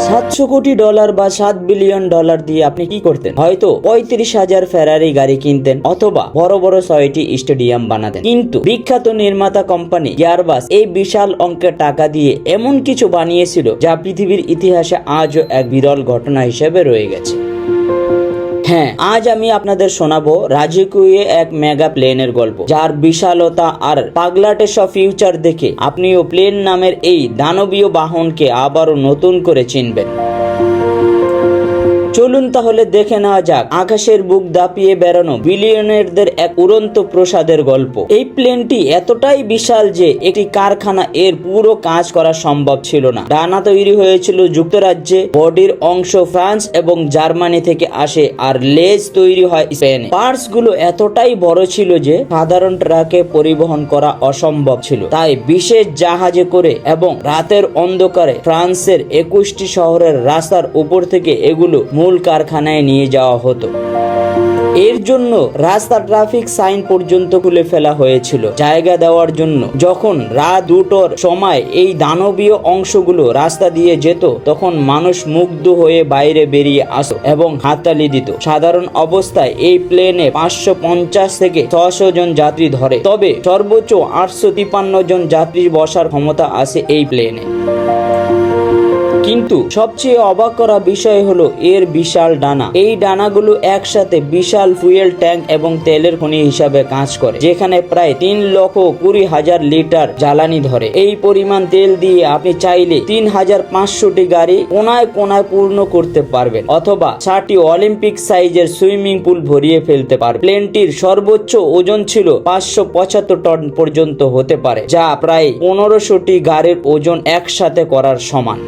$700 কোটি বা $7 বিলিয়ন দিয়ে আপনি কি করতেন? হয়তো 35,000 ফেরারি গাড়ি কিনতেন অথবা বড় বড় 6টি স্টেডিয়াম বানাতেন। কিন্তু বিখ্যাত নির্মাতা কোম্পানি এয়ারবাস এই বিশাল অঙ্কের টাকা দিয়ে এমন কিছু বানিয়েছিল যা পৃথিবীর ইতিহাসে আজও এক বিরল ঘটনা হিসেবে রয়ে গেছে। হ্যাঁ, আজ আমি আপনাদের শোনাবো রাজকীয় এক মেগা প্লেনের গল্প, যার বিশালতা আর পাগলাটে সব ফিউচার দেখে আপনিও প্লেন নামের এই দানবীয় বাহনকে আবারও নতুন করে চিনবেন। চলুন তাহলে দেখে নেওয়া যাক আকাশের বুক দাপিয়ে বেড়ানো বিলিয়নারদের এক উড়ন্ত প্রসাদের গল্প। এই প্লেনটি এতটাই বিশাল যে একটি কারখানা এর পুরো কাজ করা সম্ভব ছিল না। ডানা তৈরি হয়েছিল যুক্তরাজ্যে, বডির অংশ ফ্রান্স এবং জার্মানি থেকে আসে, আর লেজ তৈরি হয় স্পেনে। পার্টস গুলো এতটাই বড় ছিল যে সাধারণ ট্রাকে পরিবহন করা অসম্ভব ছিল। তাই বিশেষ জাহাজে করে এবং রাতের অন্ধকারে ফ্রান্সের 21টি শহরের রাস্তার উপর থেকে এগুলো মূল কারখানায় নিয়ে যাওয়া হতো। এর জন্য রাস্তা ট্রাফিক সাইন পর্যন্ত খুলে ফেলা হয়েছিল জায়গা দেওয়ার জন্য। যখন রাত 2টোর সময় এই দানবীয় অংশগুলো রাস্তা দিয়ে যেত, তখন মানুষ মুগ্ধ হয়ে বাইরে বেরিয়ে আসতো এবং হাততালি দিত। সাধারণ অবস্থায় এই প্লেনে 550 থেকে 600 জন যাত্রী ধরে, তবে সর্বোচ্চ 853 জন যাত্রী বসার ক্ষমতা আছে এই প্লেনে। কিন্তু সবচেয়ে অবাক করা বিষয় হলো এর বিশাল ডানা। এই ডানাগুলো একসাথে বিশাল ফুয়েল ট্যাঙ্ক এবং তেলের খনি হিসাবে কাজ করে, যেখানে প্রায় 3,20,000 লিটার জ্বালানি ধরে। এই পরিমাণ তেল দিয়ে আপনি চাইলে 3,500টি গাড়ি কোনায় কোনায় পূর্ণ করতে পারবেন, অথবা 6টি অলিম্পিক সাইজের সুইমিং পুল ভরিয়ে ফেলতে পারবেন। প্লেনটির সর্বোচ্চ ওজন ছিল 575 টন পর্যন্ত হতে পারে, যা প্রায় 1500টি গাড়ির ওজন একসাথে করার সমান।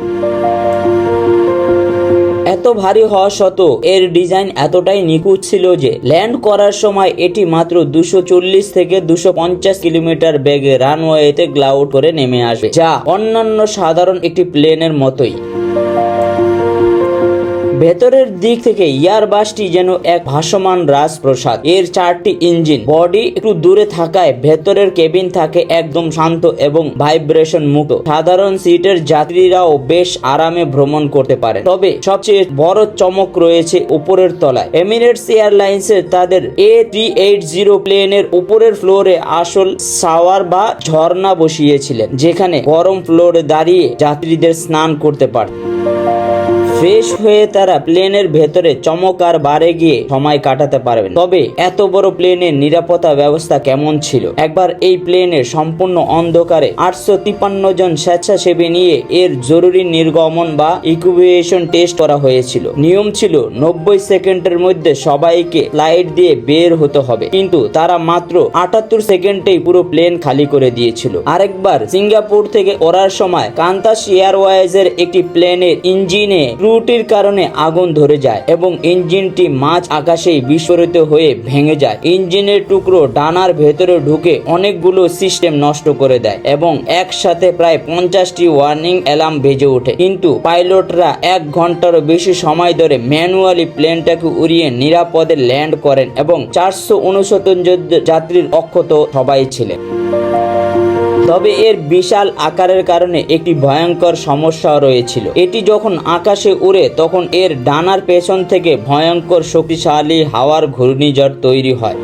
এত ভারী হওয়া সত্ত্বেও এর ডিজাইন এতটাই নিখুঁত ছিল যে ল্যান্ড করার সময় এটি মাত্র 240 থেকে 250 কিলোমিটার বেগে রানওয়েতে গ্লাইড করে নেমে আসবে, যা অন্যান্য সাধারণ একটি প্লেনের মতোই। ভেতরের দিক থেকে এয়ারবাসটি যেন এক ভাসমান রাজপ্রাসাদ। এর 4টি ইঞ্জিন, বডি একটু দূরে থাকায় ভেতরের কেবিন থাকে একদম শান্ত এবং ভাইব্রেশন মুক্ত। সাধারণ সিটের যাত্রীরাও বেশ আরামে ভ্রমণ করতে পারে। তবে সবচেয়ে বড় চমক রয়েছে উপরের তলায়। এমিরেটস এয়ারলাইন্সের তাদের A380 প্লেনের উপরের ফ্লোরে আসল শাওয়ার বা ঝর্ণা বসিয়েছিলেন, যেখানে গরম ফ্লোরে দাঁড়িয়ে যাত্রীদের স্নান করতে পারে। ফ্রেশ হয়ে তারা প্লেনের ভেতরে চমৎকার বারে গিয়ে সময় কাটাতে পারবেন। তবে এত বড় প্লেনের নিরাপত্তা ব্যবস্থা কেমন ছিল? একবার এই প্লেনের সম্পূর্ণ অন্ধকারে 853 জন স্বেচ্ছাসেবী নিয়ে এর জরুরি নির্গমন বা ইকুয়েশন টেস্ট করা হয়েছিল। নিয়ম ছিল 90 সেকেন্ডের মধ্যে সবাইকে ফ্লাইট দিয়ে বের হতে হবে, কিন্তু তারা মাত্র 78 সেকেন্ডেই পুরো প্লেন খালি করে দিয়েছিল। আরেকবার সিঙ্গাপুর থেকে ওড়ার সময় কান্তাস এয়ারওয়েজের একটি প্লেনের ইঞ্জিনে ত্রুটির কারণে আগুন ধরে যায় এবং ইঞ্জিনটি মাঝ আকাশেই বিস্ফোরিত হয়ে ভেঙে যায়। ইঞ্জিনের টুকরো ডানার ভেতরে ঢুকে অনেকগুলো সিস্টেম নষ্ট করে দেয় এবং একসাথে প্রায় 50টি ওয়ার্নিং অ্যালার্ম বেজে ওঠে। কিন্তু পাইলটরা 1 ঘন্টারও বেশি সময় ধরে ম্যানুয়ালি প্লেনটাকে উড়িয়ে নিরাপদে ল্যান্ড করেন এবং 469 যাত্রীর অক্ষত সবাই ছিলেন। তবে এর বিশাল আকারের কারণে একটি ভয়ঙ্কর সমস্যা রয়েছিল। এটি যখন আকাশে উড়ে তখন এর ডানার পেছন থেকে ভয়ঙ্কর শক্তিশালী হাওয়ার ঘূর্ণিঝড় তৈরি হয়।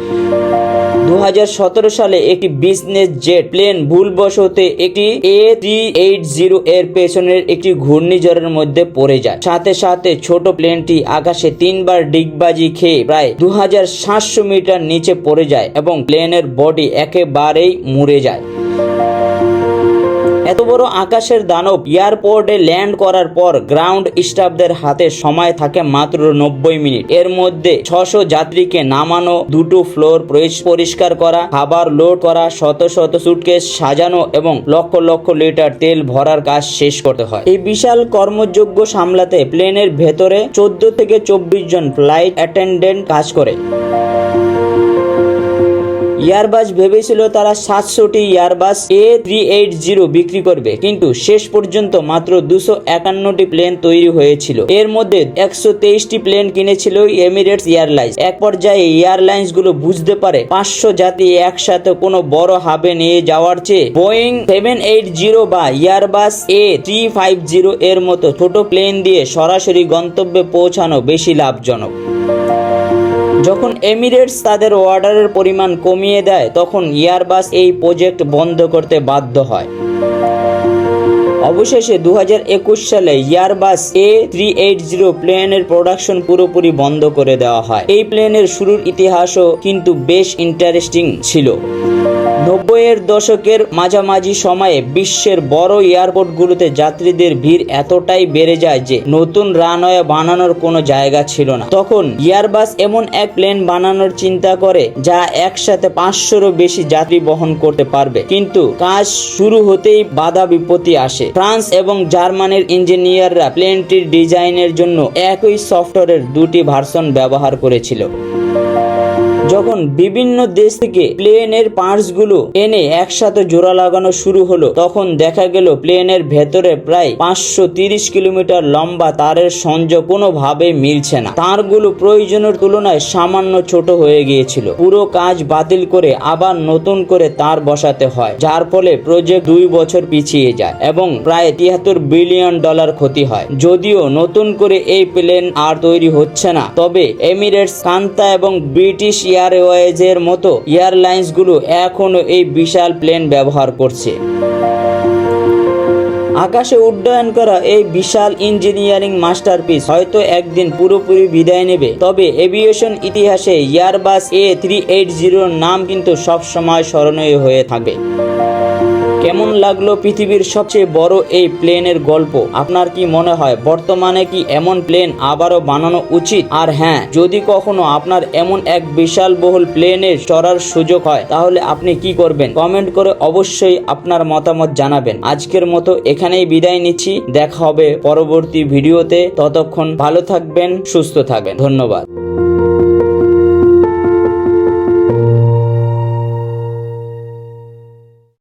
2017 সালে একটি বিজনেস জেট প্লেন ভুলবশত একটি A380 এর পেছনের একটি ঘূর্ণিঝড়ের মধ্যে পড়ে যায়। সাথে সাথে ছোট প্লেনটি আকাশে 3বার ডিগবাজি খেয়ে প্রায় 2700 মিটার নিচে পড়ে যায় এবং প্লেনের বডি একেবারেই মুড়ে যায়। এত বড় আকাশের দানব এয়ারপোর্টে ল্যান্ড করার পর গ্রাউন্ড স্টাফদের হাতে সময় থাকে মাত্র 90 মিনিট। এর মধ্যে 600 যাত্রীকে নামানো, 2টো ফ্লোর পরিষ্কার করা, খাবার লোড করা, শত শত সুটকেস সাজানো এবং লক্ষ লক্ষ লিটার তেল ভরার কাজ শেষ করতে হয়। এই বিশাল কর্মযজ্ঞ সামলাতে প্লেনের ভেতরে 14 থেকে 24 জন ফ্লাইট অ্যাটেন্ডেন্ট কাজ করে। এয়ারবাস ভেবেছিল তারা 700টি এয়ারবাস A380 বিক্রি করবে, কিন্তু শেষ পর্যন্ত মাত্র 251টি প্লেন তৈরি হয়েছিল। এর মধ্যে 123টি প্লেন কিনেছিল এমিরেটস এয়ারলাইন্স। এক পর্যায়ে এয়ারলাইন্স গুলো বুঝতে পারে 500 যাত্রী একসাথে কোনো বড় হাবে নিয়ে যাওয়ার চেয়ে বোয়িং 780 বা এয়ারবাস A350 এর মতো ছোট প্লেন দিয়ে সরাসরি গন্তব্যে পৌঁছানো বেশি লাভজনক। যখন এমিরেটস তাদের অর্ডারের পরিমাণ কমিয়ে দেয়, তখন এয়ারবাস এই প্রজেক্ট বন্ধ করতে বাধ্য হয়। অবশেষে 2021 সালে এয়ারবাস A380 প্লেনের প্রোডাকশন পুরোপুরি বন্ধ করে দেওয়া হয়। এই প্লেনের শুরুর ইতিহাসও কিন্তু বেশ ইন্টারেস্টিং ছিল। 90-এর দশকের মাঝামাঝি সময়ে বিশ্বের বড় এয়ারপোর্টগুলোতে যাত্রীদের ভিড় এতটাই বেড়ে যায় যে নতুন রানওয়ে বানানোর কোনো জায়গা ছিল না। তখন এয়ারবাস এমন এক প্লেন বানানোর চিন্তা করে যা একসাথে 500-রও বেশি যাত্রী বহন করতে পারবে। কিন্তু কাজ শুরু হতেই বাধা বিপত্তি আসে। ফ্রান্স এবং জার্মানির ইঞ্জিনিয়াররা প্লেনটির ডিজাইনের জন্য একই সফটওয়্যারের দুটি ভার্সন ব্যবহার করেছিল। যখন বিভিন্ন দেশ থেকে প্লেনের পার্টসগুলো এনে একসাথে জোড়া লাগানো শুরু হলো, তখন দেখা গেল প্লেনের ভেতরে প্রায় 530 কিলোমিটার লম্বা তারের সংযোগ কোনোভাবে মিলছে না। তারগুলো প্রয়োজনের তুলনায় সামান্য ছোট হয়ে গিয়েছিল। পুরো কাজ বাতিল করে আবার নতুন করে তার বসাতে হয়, যার ফলে প্রজেক্ট 2 বছর পিছিয়ে যায় এবং প্রায় $73 বিলিয়ন ক্ষতি হয়। যদিও নতুন করে এই প্লেন আর তৈরি হচ্ছে না, তবে এমিরেটস, কান্তা এবং ব্রিটিশ এয়ারওয়েজের মতো এয়ারলাইন্সগুলো এখনো এই বিশাল প্লেন ব্যবহার করছে। আকাশে উড্ডয়ন করা এই বিশাল ইঞ্জিনিয়ারিং মাস্টারপিস হয়তো একদিন পুরোপুরি বিদায় নেবে, তবে এভিয়েশন ইতিহাসে এয়ারবাস A380 নাম কিন্তু সবসময় স্মরণীয় হয়ে থাকবে। কেমন লাগলো পৃথিবীর সবচেয়ে বড় এই প্লেনের গল্প? আপনার কি মনে হয় বর্তমানে কি এমন প্লেন আবারও বানানো উচিত? আর হ্যাঁ, যদি কখনো আপনার এমন এক বিশাল বহুল প্লেনের চড়ার সুযোগ হয়, তাহলে আপনি কি করবেন? কমেন্ট করে অবশ্যই আপনার মতামত জানাবেন। আজকের মতো এখানেই বিদায় নিচ্ছি। দেখা হবে পরবর্তী ভিডিওতে। ততক্ষণ ভালো থাকবেন, সুস্থ থাকবেন। ধন্যবাদ।